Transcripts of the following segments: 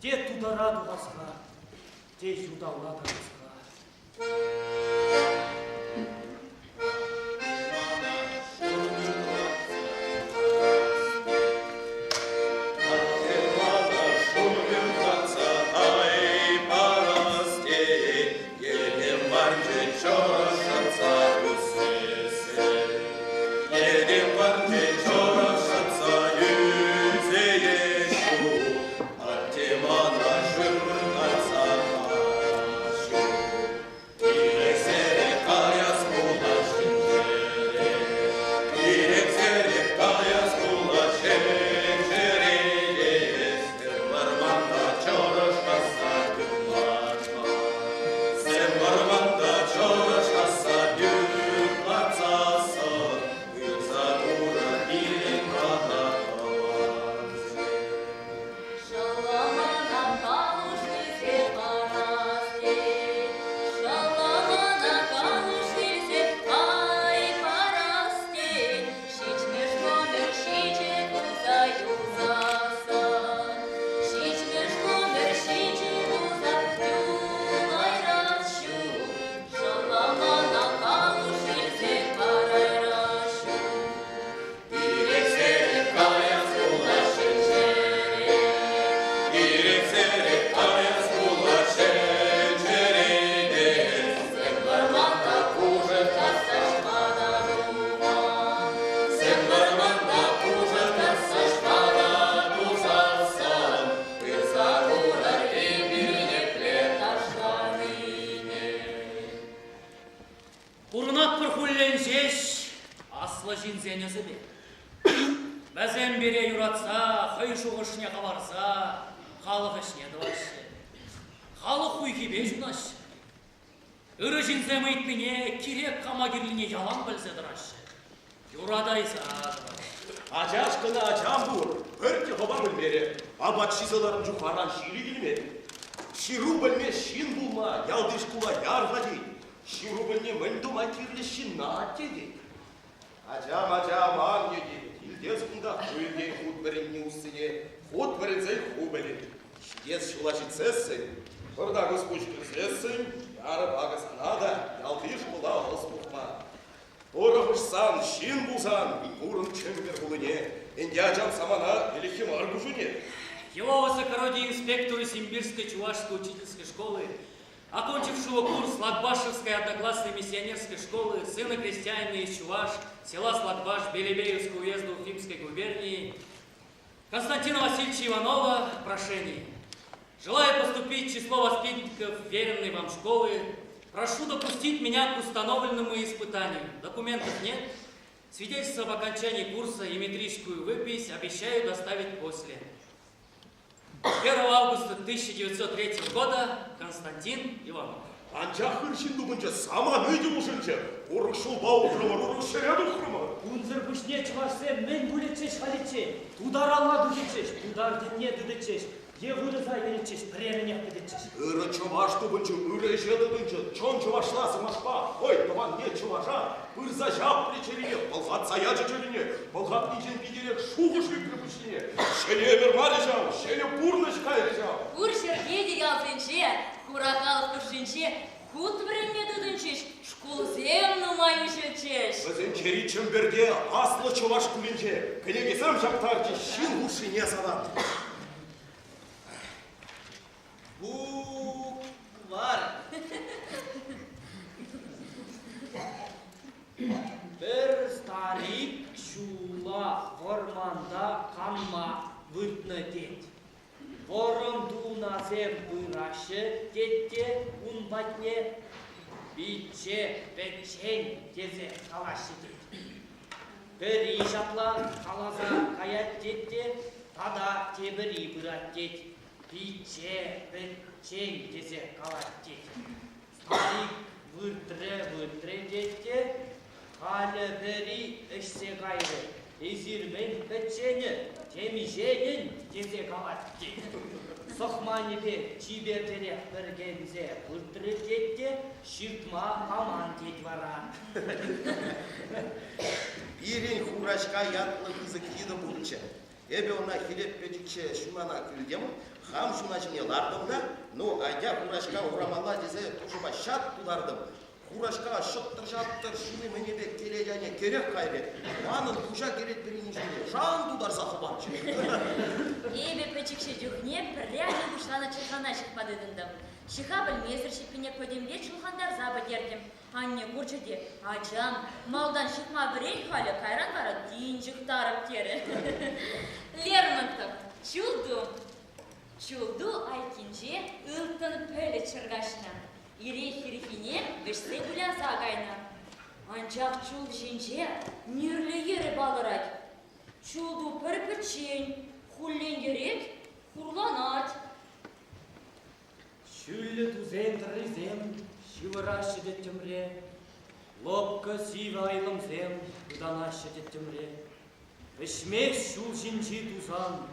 Те тудара дуғасқа, те юдаула дағасқа. Бәзен бере юратса, хай шуғышне қабарса, халық ішне дұлашы. Халық уйкебе жунашы. Үрі жинзем айтміне, керек қамагерліне ялан білсе дұрашы. Юрадайса дұрашы. Ажашқына ажам бұр, өрте қоба білмері. Абат шизаларын жұқаран шилі келмеді. Ширу білме шин бұлма, ялдыш құла ярға дейді. Ширу білме мүндума керлі шин наат деді. Ажам, ан еді. Дез күнда көйлден худ бірінне ұсыне, худ бірінзей ху білін. Шидез шулашицесін, бірда көспөшкізесін, яры бағы санада, ялтыш бұла ғыз бұқма. Орығышсан, шин бұлсан, ұрын чембер бұлыне, энде ажам самана еліхим аргужуне. Его высокородие инспектору Симбирской Чувашской учительской школы, окончившего курс Латбашевской одноклассной миссионерской школы, сына крестьянина из Чуваш, села Сладбаш Белебеевского уезда Уфимской губернии, Константина Васильевича Иванова, прошение. Желая поступить в число воспитанников веренной вам школы, прошу допустить меня к установленному испытанию. Документов нет. Свидетельство об окончании курса и метрическую выпись обещаю доставить после. 1 августа 1903 года Константин Иванов. Анчахын шинду бұнча саман өйді мұшынча. Орықшыл бау қырмар, орықшы ряду қырмар. Унзыр күшне чывашсе, мен бүлетчеш халетчеш. Тудар алла дүкетчеш, тудар дінне дүдетчеш. Евырыза елетчеш, пременек бедетчеш. Үрі чывашты бұнча, үрі жеді бұнча. Чон чывашласы машпа. Ой, тұван не чываша. Үрза жап плечеріне, бұлғат сая жечеріне. Бұлғат нежен бедерек шуғыш үкірбішіне. Шене бір марежау, шене бұрныш қайрежау. Бұр шергеді ялсынше, Курахалов күршінше, құт бірінне дүдіншеш, школ земну майышечеш. Біздің кері чемберде аслы чываш күлінше, кінегесім жақтарчы шин ғушыне садам. Буквар. Бір старик шула орманда қамма выртны дед. Ворымдуна зем бұрашы дедде ұнбатне битче бәтчен дезе қалашы дед. Бір ишатла қалаза қаят дедде тада тебірі бұрат дед. Битче бәтчен дезе қалат дед. Старик выртре дедде қалы бірі ішсе қайры. Ezirmen bәтчені, темиженін дезе қалат дед. Соқманебе чибердере біргензе бұлтыры дедде, шыртма аман дед вара. Ирен хурашка ятлы қызы киді бұлынча. Эбе она хилеп печікше шумана күлдем, Хам шуначыне лардым да, ну, айда хурашка урамала дезе тушыма шат тудардым. Хурашка шыттыр-жаттыр, шыны менебек келе және керек кайбет. Манын кужа керет бірінішіне, жан тудар зақы барчы. Эбе печікші жүхне прямо душлана чырғанашық падыдындым. Шиха білмезір шипіне көдембе чулхандар забы дердім. Анне курчыде, ачам, малдан шықма бірей халі кайран бара дейінжік тарып тері. Лермонтов, чулду айкинже ылтын пөлі чыргашына. Ире хирихине вешсе гуляза гайна. Анчақ чул жинже нерлі ері балырать. Чулду пір-пірчен, хуллен ерек, хурланать. Шүлі тузен тірізем, шивырашы деттімре. Лопка сиві айлымзем, ұданашы деттімре. Вішмек шул жинжи тузан,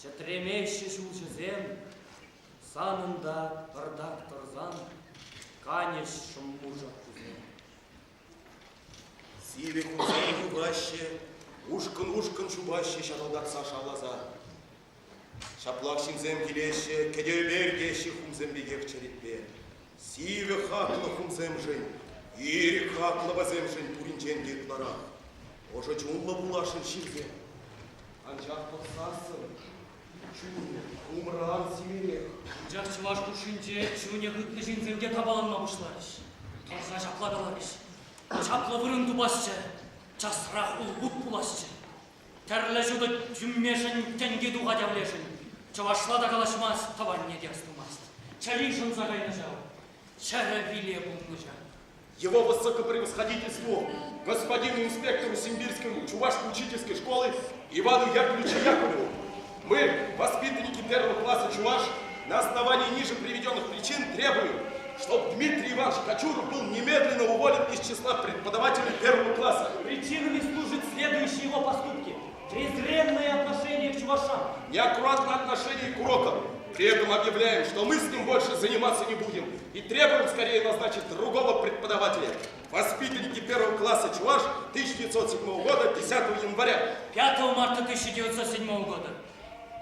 чатремеші шул жызем. Санында ырдак тұрзан, канеш шыммужа кузен. Сиве хузей югаще, ушкын шубаще шанодакса шалаза. Шаплак шинзем келеше, кедеубергеші хумзем бегек черетпе. Сиве хаклы хумзем жын, ири хаклы базем жын туринчен гетлара. Ожа чунлы булашын ширзем. Анчақ тоқсасын, чуны, умран симерек. Анчақ чываш кушинче, чуне гытты жинземге табаланма бұшларыш. Торса жапладаларыш. Чаплы вырын тубасчы, часырақ ұлғыт бұласчы. Тәрлі жуды жүммешін, тәнге дуға дәвлешін. Чывашлада калашмас, табан не дерстумас. Чалишын загайны жау, чәрі виле бұлны жау. Его высокопревосходительству, господину инспектору Симбирской Чувашской учительской школы Ивану Яковлевичу Яковлеву, мы, воспитанники первого класса Чуваш, на основании ниже приведенных причин требуем, чтобы Дмитрий Иванович Кочуров был немедленно уволен из числа преподавателей первого класса. Причинами служат следующие его поступки. Презренное отношение к чувашам. Неаккуратное отношение к урокам. При этом объявляем, что мы с ним больше заниматься не будем и требуем скорее назначить другого преподавателя. Воспитанники первого класса Чуваш 1907 года, 10 января. 5 марта 1907 года.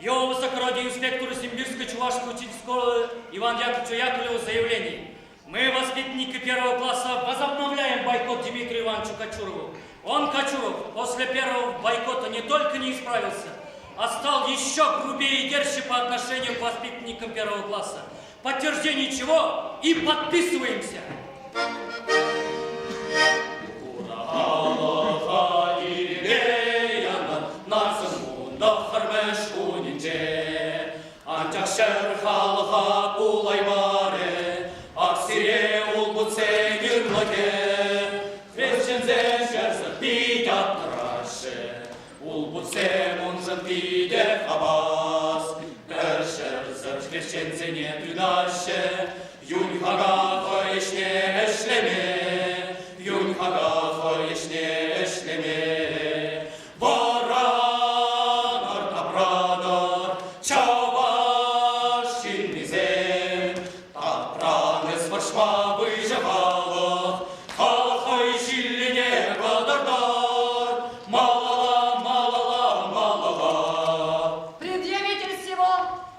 Его высокородие инспектору Симбирской Чувашской учительской школы Ивану Яковлевичу Яковлеву заявление. Мы, воспитанники первого класса, возобновляем бойкот Дмитрию Ивановичу Кочурову. Он, Кочуров, после первого бойкота не только не исправился, а стал еще грубее и дерзче по отношению к воспитанникам первого класса. Подтверждение чего и подписываемся. Пиде хабас, першер зершкещенце не тюдаще, юнь хага хоешне эшлеме, юнь хага хоешне эшлеме. Воранар капранар, чаваш шиннизем, тапраны сваршма выживала, халахай шиллине кадардар,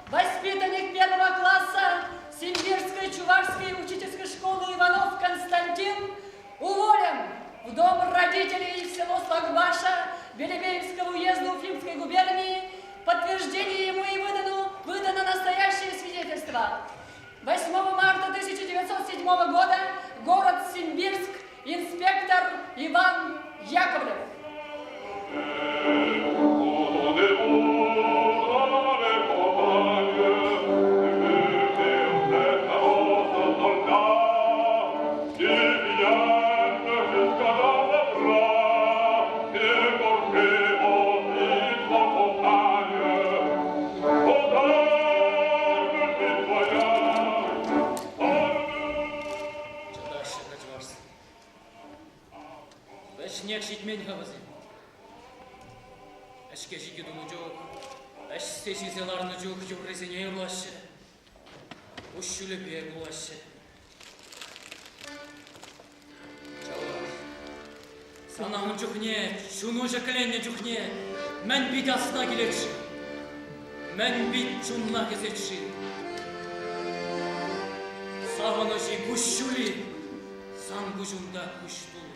воспитанник первого класса Симбирской Чувашской учительской школы Иванов Константин уволен в дом родителей в село Слагбаша Белебеевского уезда Уфимской губернии. Подтверждение ему и выдано настоящее свидетельство. 8 марта 1907 года, город Симбирск, инспектор Иван Яковлев. Снег житмен хабазы. Әшке жеге думы жоқ, әшсе жезеларыны жоқ, юррезене ұрлашы. Ұшшүлі бер бұлашы. Чаваш, санамын жүхне, шуну жекіленне жүхне, мән бидасына келекші. Мен бит чунна кезетши. Сағыныши күшшүли, сан күжунда күштул.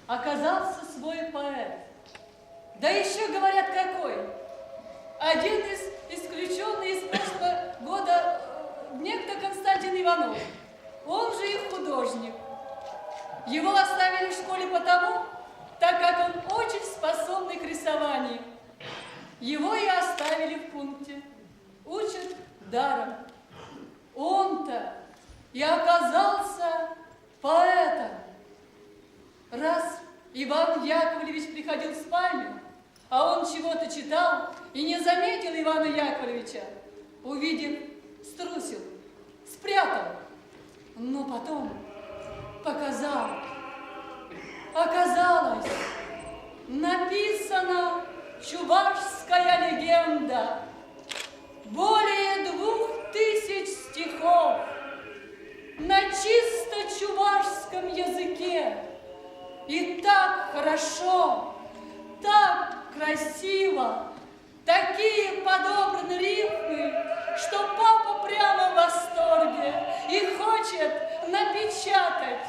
Оказался свой поэт. Да еще, говорят, какой. Один из исключенный из прошлого года некто Константин Иванов. Он же их художник. Его оставили в школе потому, так как он очень способный к рисованию. Его и оставили в пункте. Учат даром. Он-то и оказался поэтом. Раз Иван Яковлевич приходил в спальню, а он чего-то читал и не заметил Ивана Яковлевича, увидев, струсил, спрятал, но потом показал. Оказалось, написана чувашская легенда, более 2000 стихов на чисто чувашском языке. И так хорошо, так красиво, такие подобраны рифмы, что папа прямо в восторге и хочет напечатать.